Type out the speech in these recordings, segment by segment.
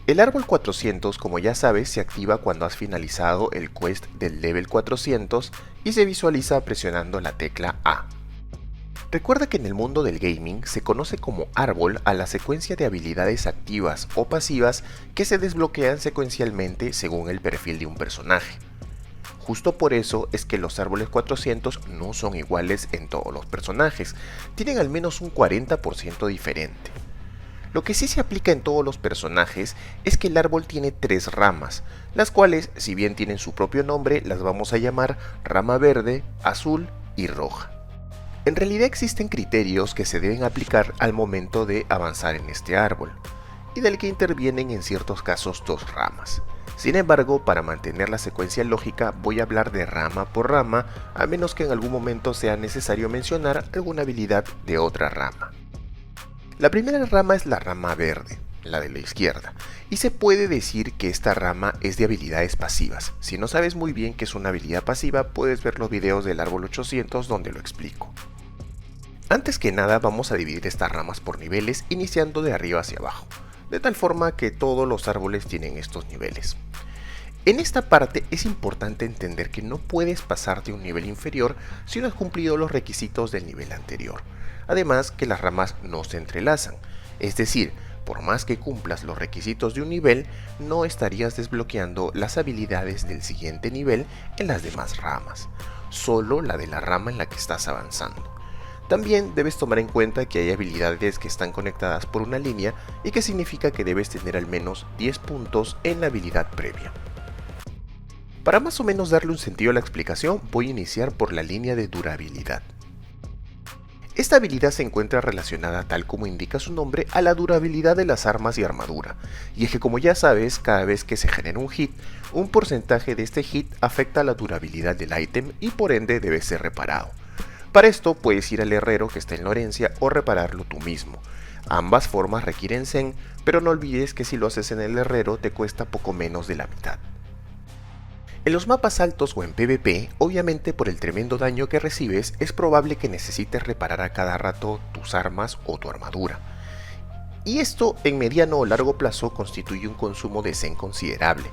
El árbol 400, como ya sabes, se activa cuando has finalizado el quest del level 400 y se visualiza presionando la tecla A. Recuerda que en el mundo del gaming se conoce como árbol a la secuencia de habilidades activas o pasivas que se desbloquean secuencialmente según el perfil de un personaje. Justo por eso es que los árboles 400 no son iguales en todos los personajes, tienen al menos un 40% diferente. Lo que sí se aplica en todos los personajes es que el árbol tiene 3 ramas, las cuales, si bien tienen su propio nombre, las vamos a llamar rama verde, azul y roja. En realidad existen criterios que se deben aplicar al momento de avanzar en este árbol, y del que intervienen en ciertos casos 2 ramas. Sin embargo, para mantener la secuencia lógica voy a hablar de rama por rama, a menos que en algún momento sea necesario mencionar alguna habilidad de otra rama. La primera rama es la rama verde, la de la izquierda, y se puede decir que esta rama es de habilidades pasivas. Si no sabes muy bien qué es una habilidad pasiva, puedes ver los videos del árbol 800 donde lo explico. Antes que nada vamos a dividir estas ramas por niveles iniciando de arriba hacia abajo, de tal forma que todos los árboles tienen estos niveles. En esta parte es importante entender que no puedes pasarte a un nivel inferior si no has cumplido los requisitos del nivel anterior. Además que las ramas no se entrelazan, es decir, por más que cumplas los requisitos de un nivel, no estarías desbloqueando las habilidades del siguiente nivel en las demás ramas, solo la de la rama en la que estás avanzando. También debes tomar en cuenta que hay habilidades que están conectadas por una línea y que significa que debes tener al menos 10 puntos en la habilidad previa. Para más o menos darle un sentido a la explicación, voy a iniciar por la línea de durabilidad. Esta habilidad se encuentra relacionada, tal como indica su nombre, a la durabilidad de las armas y armadura, y es que, como ya sabes, cada vez que se genera un hit, un porcentaje de este hit afecta a la durabilidad del ítem y por ende debe ser reparado. Para esto puedes ir al herrero que está en la herencia o repararlo tú mismo. Ambas formas requieren Zen, pero no olvides que si lo haces en el herrero te cuesta poco menos de la mitad. En los mapas altos o en PvP, obviamente por el tremendo daño que recibes, es probable que necesites reparar a cada rato tus armas o tu armadura. Y esto en mediano o largo plazo constituye un consumo de Zen considerable.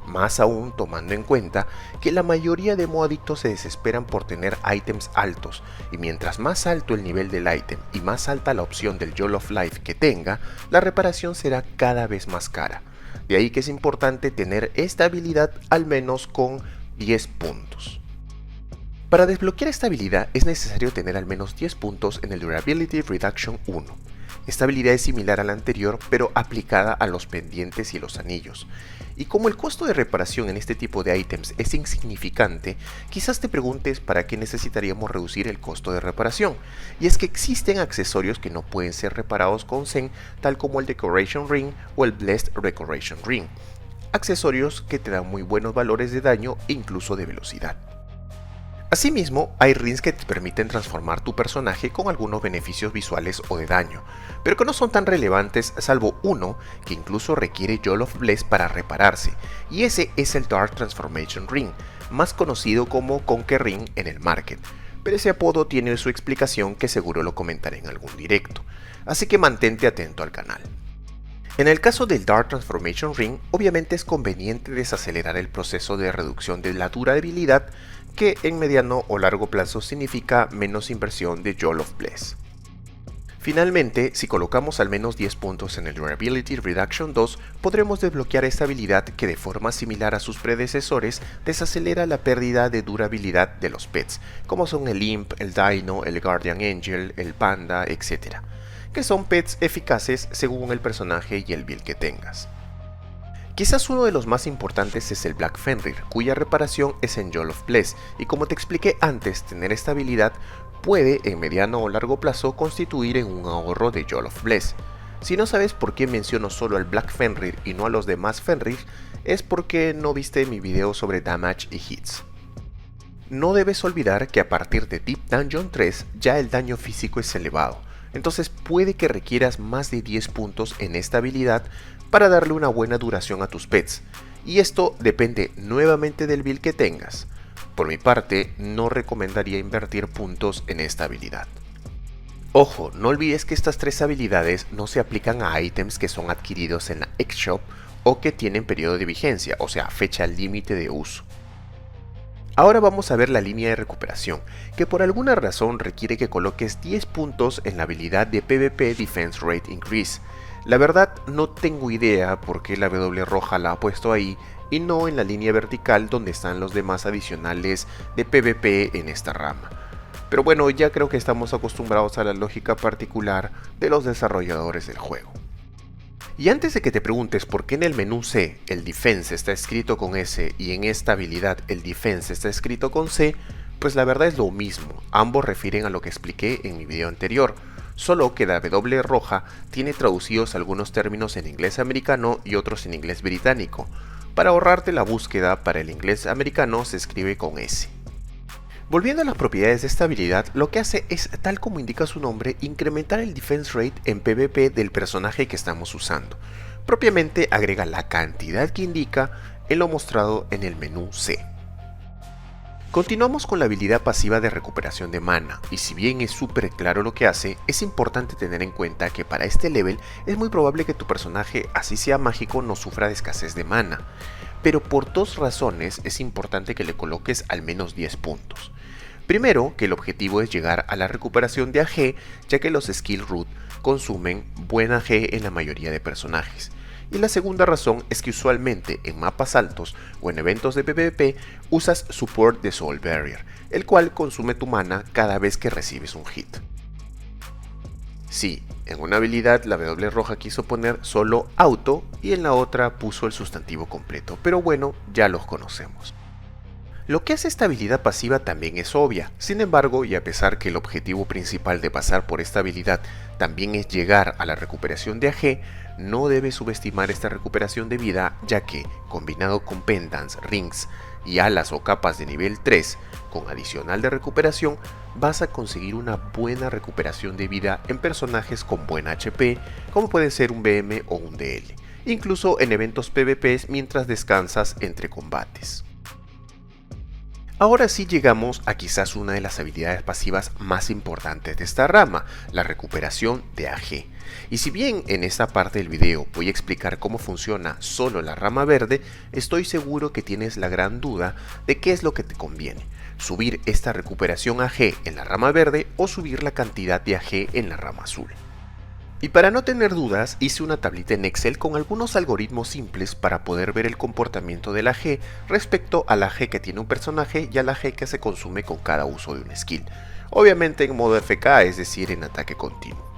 Más aún tomando en cuenta que la mayoría de moadictos se desesperan por tener ítems altos, y mientras más alto el nivel del ítem y más alta la opción del Jewel of Life que tenga, la reparación será cada vez más cara. De ahí que es importante tener esta habilidad al menos con 10 puntos. Para desbloquear esta habilidad es necesario tener al menos 10 puntos en el Durability Reduction 1. Esta habilidad es similar a la anterior, pero aplicada a los pendientes y los anillos. Y como el costo de reparación en este tipo de ítems es insignificante, quizás te preguntes para qué necesitaríamos reducir el costo de reparación. Y es que existen accesorios que no pueden ser reparados con Zen, tal como el Decoration Ring o el Blessed Decoration Ring. Accesorios que te dan muy buenos valores de daño e incluso de velocidad. Asimismo, hay rings que te permiten transformar tu personaje con algunos beneficios visuales o de daño, pero que no son tan relevantes salvo uno que incluso requiere Jewel of Bless para repararse, y ese es el Dark Transformation Ring, más conocido como Conquer Ring en el market, pero ese apodo tiene su explicación que seguro lo comentaré en algún directo, así que mantente atento al canal. En el caso del Dark Transformation Ring, obviamente es conveniente desacelerar el proceso de reducción de la durabilidad, que en mediano o largo plazo significa menos inversión de Jewel of Bless. Finalmente, si colocamos al menos 10 puntos en el Durability Reduction 2, podremos desbloquear esta habilidad que de forma similar a sus predecesores desacelera la pérdida de durabilidad de los pets, como son el Imp, el Dino, el Guardian Angel, el Panda, etc., que son pets eficaces según el personaje y el build que tengas. Quizás uno de los más importantes es el Black Fenrir, cuya reparación es en Jewel of Bless, y como te expliqué antes, tener esta habilidad puede en mediano o largo plazo constituir en un ahorro de Jewel of Bless. Si no sabes por qué menciono solo al Black Fenrir y no a los demás Fenrir, es porque no viste mi video sobre damage y hits. No debes olvidar que a partir de Deep Dungeon 3 ya el daño físico es elevado, entonces puede que requieras más de 10 puntos en esta habilidad para darle una buena duración a tus pets, y esto depende nuevamente del build que tengas. Por mi parte, no recomendaría invertir puntos en esta habilidad. Ojo, no olvides que estas tres habilidades no se aplican a ítems que son adquiridos en la X-Shop o que tienen periodo de vigencia, o sea, fecha límite de uso. Ahora vamos a ver la línea de recuperación, que por alguna razón requiere que coloques 10 puntos en la habilidad de PvP Defense Rate Increase. La verdad no tengo idea por qué la W roja la ha puesto ahí y no en la línea vertical donde están los demás adicionales de PvP en esta rama. Pero bueno, ya creo que estamos acostumbrados a la lógica particular de los desarrolladores del juego. Y antes de que te preguntes por qué en el menú C el Defense está escrito con S y en esta habilidad el Defense está escrito con C, pues la verdad es lo mismo, ambos refieren a lo que expliqué en mi video anterior, solo que la W roja tiene traducidos algunos términos en inglés americano y otros en inglés británico. Para ahorrarte la búsqueda, para el inglés americano se escribe con S. Volviendo a las propiedades de esta habilidad, lo que hace es, tal como indica su nombre, incrementar el defense rate en PvP del personaje que estamos usando. Propiamente agrega la cantidad que indica en lo mostrado en el menú C. Continuamos con la habilidad pasiva de recuperación de mana, y si bien es súper claro lo que hace, es importante tener en cuenta que para este level es muy probable que tu personaje, así sea mágico, no sufra de escasez de mana. Pero por dos razones es importante que le coloques al menos 10 puntos. Primero, que el objetivo es llegar a la recuperación de AG, ya que los Skill Root consumen buen AG en la mayoría de personajes. Y la segunda razón es que usualmente en mapas altos o en eventos de PvP usas Support de Soul Barrier, el cual consume tu mana cada vez que recibes un hit. Sí, en una habilidad la W roja quiso poner solo auto y en la otra puso el sustantivo completo, pero bueno, ya los conocemos. Lo que hace esta habilidad pasiva también es obvia, sin embargo, y a pesar que el objetivo principal de pasar por esta habilidad también es llegar a la recuperación de AG, no debes subestimar esta recuperación de vida, ya que, combinado con pendants, rings y alas o capas de nivel 3, con adicional de recuperación, vas a conseguir una buena recuperación de vida en personajes con buen HP, como puede ser un BM o un DL, incluso en eventos PvP mientras descansas entre combates. Ahora sí llegamos a quizás una de las habilidades pasivas más importantes de esta rama, la recuperación de AG. Y si bien en esta parte del video voy a explicar cómo funciona solo la rama verde, estoy seguro que tienes la gran duda de qué es lo que te conviene, subir esta recuperación AG en la rama verde o subir la cantidad de AG en la rama azul. Y para no tener dudas, hice una tablita en Excel con algunos algoritmos simples para poder ver el comportamiento del AG respecto al AG que tiene un personaje y al AG que se consume con cada uso de un skill. Obviamente en modo FK, es decir, en ataque continuo.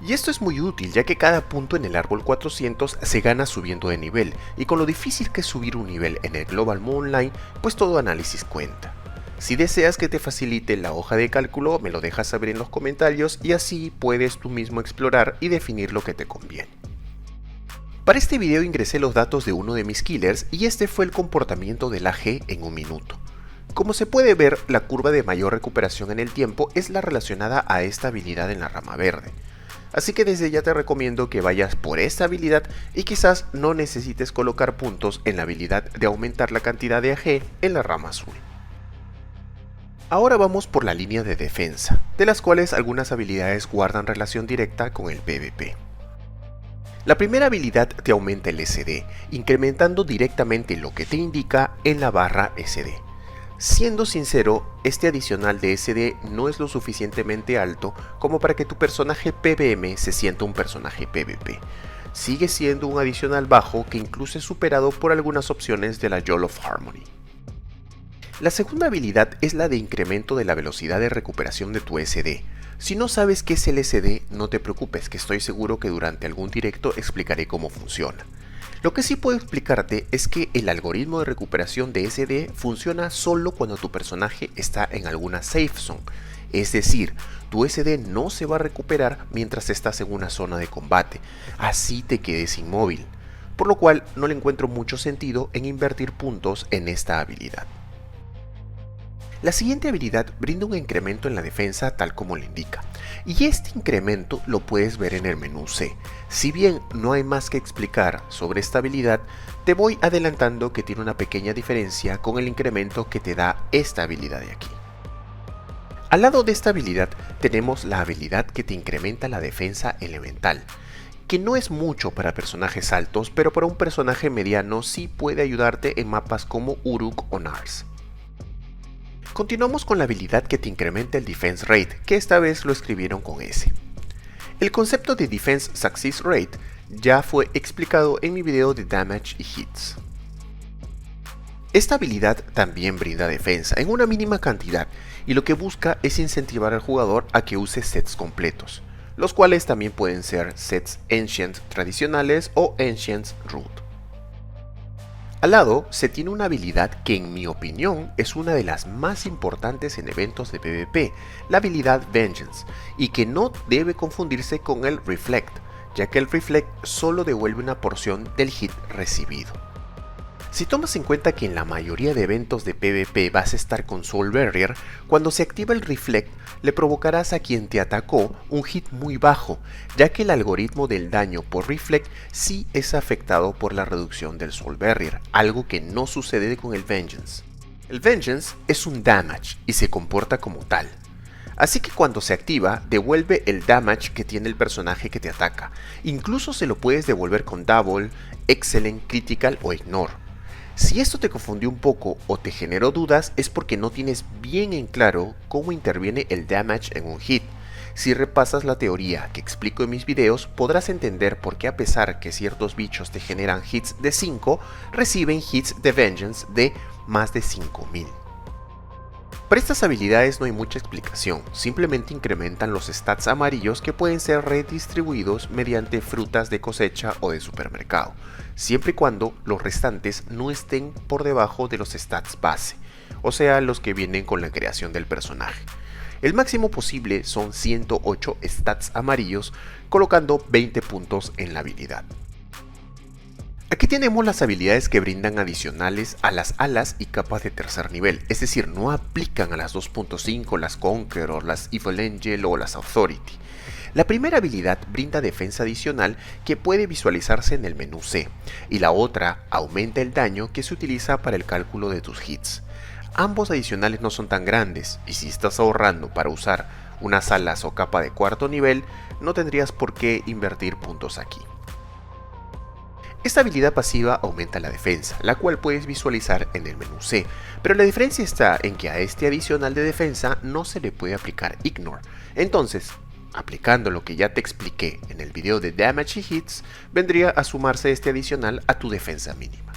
Y esto es muy útil ya que cada punto en el árbol 400 se gana subiendo de nivel, y con lo difícil que es subir un nivel en el Global Moon Online, pues todo análisis cuenta. Si deseas que te facilite la hoja de cálculo, me lo dejas saber en los comentarios y así puedes tú mismo explorar y definir lo que te conviene. Para este video ingresé los datos de uno de mis killers y este fue el comportamiento del AG en un minuto. Como se puede ver, la curva de mayor recuperación en el tiempo es la relacionada a esta habilidad en la rama verde. Así que desde ya te recomiendo que vayas por esta habilidad y quizás no necesites colocar puntos en la habilidad de aumentar la cantidad de AG en la rama azul. Ahora vamos por la línea de defensa, de las cuales algunas habilidades guardan relación directa con el PvP. La primera habilidad te aumenta el SD, incrementando directamente lo que te indica en la barra SD. Siendo sincero, este adicional de SD no es lo suficientemente alto como para que tu personaje PvM se sienta un personaje PvP. Sigue siendo un adicional bajo que incluso es superado por algunas opciones de la Jewel of Harmony. La segunda habilidad es la de incremento de la velocidad de recuperación de tu SD. Si no sabes qué es el SD, no te preocupes, que estoy seguro que durante algún directo explicaré cómo funciona. Lo que sí puedo explicarte es que el algoritmo de recuperación de SD funciona solo cuando tu personaje está en alguna safe zone, es decir, tu SD no se va a recuperar mientras estás en una zona de combate, así te quedes inmóvil, por lo cual no le encuentro mucho sentido en invertir puntos en esta habilidad. La siguiente habilidad brinda un incremento en la defensa tal como le indica, y este incremento lo puedes ver en el menú C. Si bien no hay más que explicar sobre esta habilidad, te voy adelantando que tiene una pequeña diferencia con el incremento que te da esta habilidad de aquí. Al lado de esta habilidad tenemos la habilidad que te incrementa la defensa elemental. que no es mucho para personajes altos, pero para un personaje mediano sí puede ayudarte en mapas como Uruk o Nars. Continuamos con la habilidad que te incrementa el Defense Rate, que esta vez lo escribieron con S. El concepto de Defense Success Rate ya fue explicado en mi video de Damage y Hits. Esta habilidad también brinda defensa en una mínima cantidad y lo que busca es incentivar al jugador a que use sets completos, los cuales también pueden ser sets Ancient tradicionales o Ancients Root. Al lado se tiene una habilidad que en mi opinión es una de las más importantes en eventos de PvP, la habilidad Vengeance, y que no debe confundirse con el Reflect, ya que el Reflect solo devuelve una porción del hit recibido. Si tomas en cuenta que en la mayoría de eventos de PvP vas a estar con Soul Barrier, cuando se activa el Reflect le provocarás a quien te atacó un hit muy bajo, ya que el algoritmo del daño por Reflect sí es afectado por la reducción del Soul Barrier, algo que no sucede con el Vengeance. El Vengeance es un damage y se comporta como tal. Así que cuando se activa, devuelve el damage que tiene el personaje que te ataca. Incluso se lo puedes devolver con Double, Excellent, Critical o Ignore. Si esto te confundió un poco o te generó dudas es porque no tienes bien en claro cómo interviene el damage en un hit. Si repasas la teoría que explico en mis videos, podrás entender por qué a pesar que ciertos bichos te generan hits de 5, reciben hits de Vengeance de más de 5000. Para estas habilidades no hay mucha explicación, simplemente incrementan los stats amarillos que pueden ser redistribuidos mediante frutas de cosecha o de supermercado, siempre y cuando los restantes no estén por debajo de los stats base, o sea los que vienen con la creación del personaje. El máximo posible son 108 stats amarillos, colocando 20 puntos en la habilidad. Aquí tenemos las habilidades que brindan adicionales a las alas y capas de tercer nivel, es decir, no aplican a las 2.5, las Conqueror, las Evil Angel o las Authority. La primera habilidad brinda defensa adicional que puede visualizarse en el menú C, y la otra aumenta el daño que se utiliza para el cálculo de tus hits. Ambos adicionales no son tan grandes, y si estás ahorrando para usar unas alas o capa de cuarto nivel, no tendrías por qué invertir puntos aquí. Esta habilidad pasiva aumenta la defensa, la cual puedes visualizar en el menú C, pero la diferencia está en que a este adicional de defensa no se le puede aplicar Ignore. Entonces, aplicando lo que ya te expliqué en el video de Damage y Hits, vendría a sumarse este adicional a tu defensa mínima.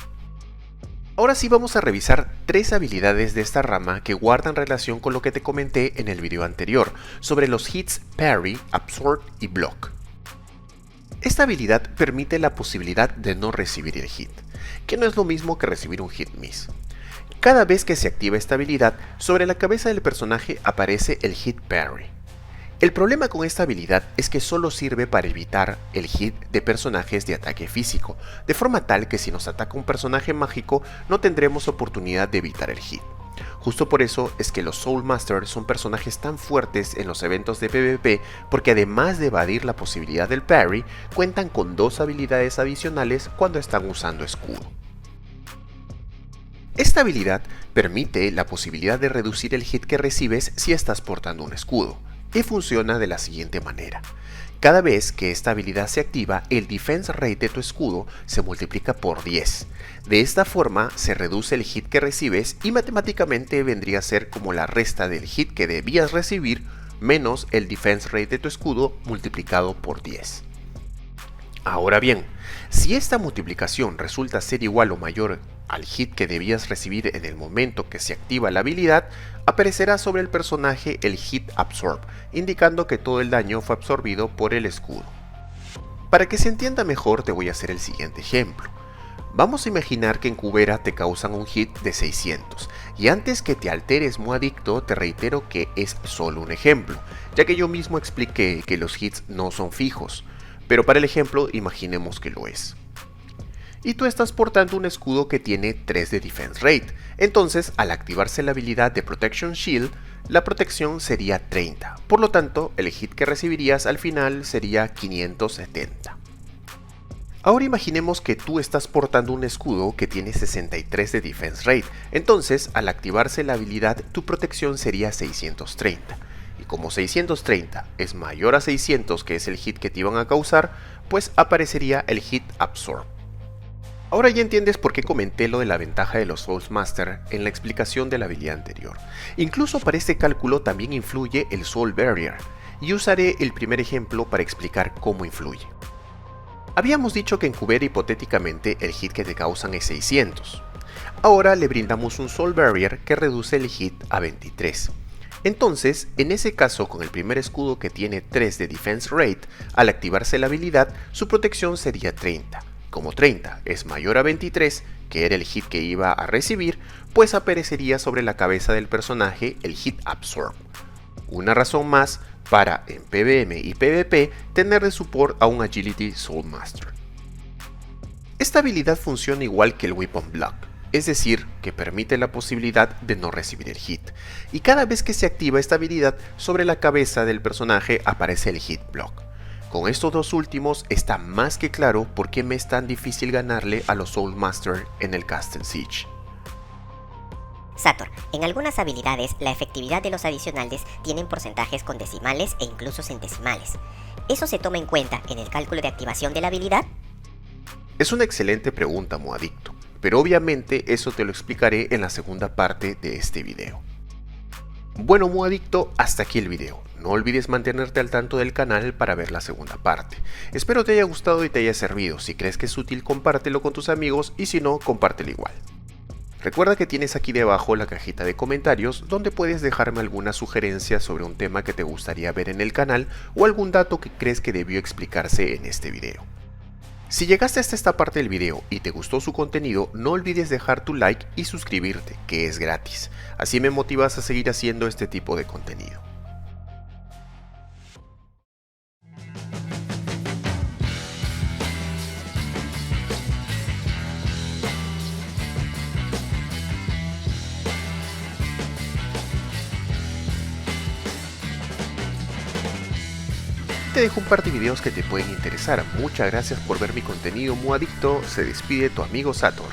Ahora sí vamos a revisar 3 habilidades de esta rama que guardan relación con lo que te comenté en el video anterior, sobre los hits Parry, Absorb y Block. Esta habilidad permite la posibilidad de no recibir el hit, que no es lo mismo que recibir un hit miss. Cada vez que se activa esta habilidad, sobre la cabeza del personaje aparece el hit parry. El problema con esta habilidad es que solo sirve para evitar el hit de personajes de ataque físico, de forma tal que si nos ataca un personaje mágico no tendremos oportunidad de evitar el hit. Justo por eso es que los Soul Master son personajes tan fuertes en los eventos de PvP, porque además de evadir la posibilidad del parry, cuentan con 2 habilidades adicionales cuando están usando escudo. Esta habilidad permite la posibilidad de reducir el hit que recibes si estás portando un escudo, y funciona de la siguiente manera. Cada vez que esta habilidad se activa, el defense rate de tu escudo se multiplica por 10. De esta forma se reduce el hit que recibes y matemáticamente vendría a ser como la resta del hit que debías recibir menos el defense rate de tu escudo multiplicado por 10. Ahora bien, si esta multiplicación resulta ser igual o mayor al hit que debías recibir en el momento que se activa la habilidad, aparecerá sobre el personaje el hit absorb, indicando que todo el daño fue absorbido por el escudo. Para que se entienda mejor te voy a hacer el siguiente ejemplo. Vamos a imaginar que en Cubera te causan un hit de 600, y antes que te alteres muy adicto te reitero que es solo un ejemplo, ya que yo mismo expliqué que los hits no son fijos, pero para el ejemplo imaginemos que lo es. Y tú estás portando un escudo que tiene 3 de Defense Rate, entonces al activarse la habilidad de Protection Shield, la protección sería 30, por lo tanto el hit que recibirías al final sería 570. Ahora imaginemos que tú estás portando un escudo que tiene 63 de Defense Rate, entonces al activarse la habilidad tu protección sería 630. Y como 630 es mayor a 600 que es el hit que te iban a causar, pues aparecería el Hit Absorb. Ahora ya entiendes por qué comenté lo de la ventaja de los Soulmaster en la explicación de la habilidad anterior. Incluso para este cálculo también influye el Soul Barrier, y usaré el primer ejemplo para explicar cómo influye. Habíamos dicho que en Cubera hipotéticamente el hit que te causan es 600. Ahora le brindamos un Soul Barrier que reduce el hit a 23. Entonces, en ese caso con el primer escudo que tiene 3 de Defense Rate, al activarse la habilidad, su protección sería 30. Como 30 es mayor a 23, que era el hit que iba a recibir, pues aparecería sobre la cabeza del personaje el Hit Absorb. Una razón más para, en PvM y PvP, tener de support a un Agility Soulmaster. Esta habilidad funciona igual que el Weapon Block, es decir, que permite la posibilidad de no recibir el hit, y cada vez que se activa esta habilidad, sobre la cabeza del personaje aparece el Hit Block. Con estos dos últimos está más que claro por qué me es tan difícil ganarle a los Soulmaster en el Castle Siege. Sator, en algunas habilidades la efectividad de los adicionales tienen porcentajes con decimales e incluso centesimales. ¿Eso se toma en cuenta en el cálculo de activación de la habilidad? Es una excelente pregunta, Moadicto, pero obviamente eso te lo explicaré en la segunda parte de este video. Bueno, Moadicto, hasta aquí el video. No olvides mantenerte al tanto del canal para ver la segunda parte. Espero te haya gustado y te haya servido. Si crees que es útil, compártelo con tus amigos y si no, compártelo igual. Recuerda que tienes aquí debajo la cajita de comentarios donde puedes dejarme alguna sugerencia sobre un tema que te gustaría ver en el canal o algún dato que crees que debió explicarse en este video. Si llegaste hasta esta parte del video y te gustó su contenido, no olvides dejar tu like y suscribirte, que es gratis. Así me motivas a seguir haciendo este tipo de contenido. Te dejo un par de videos que te pueden interesar. Muchas gracias por ver mi contenido, Moadicto. Se despide tu amigo Sator.